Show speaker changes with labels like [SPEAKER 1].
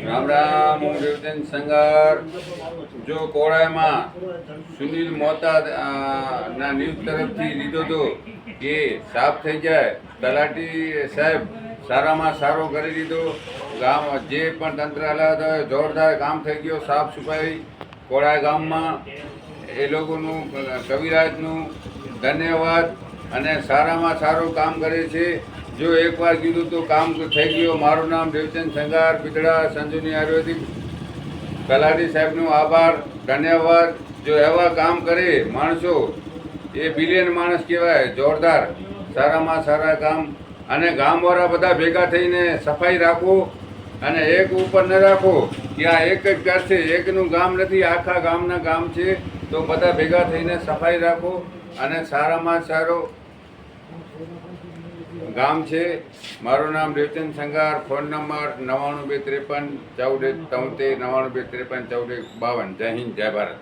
[SPEAKER 1] રામ રામ, હું દેવચંદ સંગાર. જો કોળામાં સુનિલ મોતા ના ન્યૂઝ તરફથી લીધો હતો કે સાફ થઈ જાય. તલાટી સાહેબ સારામાં સારો કરી દીધો. ગામ જે પણ તંત્ર હલાવતા હોય જોરદાર કામ થઈ ગયો. સાફ સફાઈ કોળા ગામમાં એ લોકોનું કવિરાજનું ધન્યવાદ. અને સારામાં સારું કામ કરે છે. જો એકવાર કીધું તો કામ થઈ ગયો. મારું નામ દેવચંદ સંગાર, પીતળા સંજુની આયુર્વેદિક. તલાટી સાહેબનો આભાર, ધન્યવાદ. જો એવા કામ કરે માણસો, એ બિલિયન માણસ કહેવાય. જોરદાર સારામાં સારા કામ. અને ગામવાળા બધા ભેગા થઈને સફાઈ રાખો. અને એક ઉપર ન રાખો કે આ એક જ કરશે. એકનું ગામ નથી, આખા ગામના ગામ છે. તો બધા ભેગા થઈને સફાઈ રાખો. અને સારામાં સારો ગામ છે. મારું નામ દેવચંદ સંગાર. Phone number 92 253 14 73 92 253 14 52. જય હિન્દ, જય ભારત.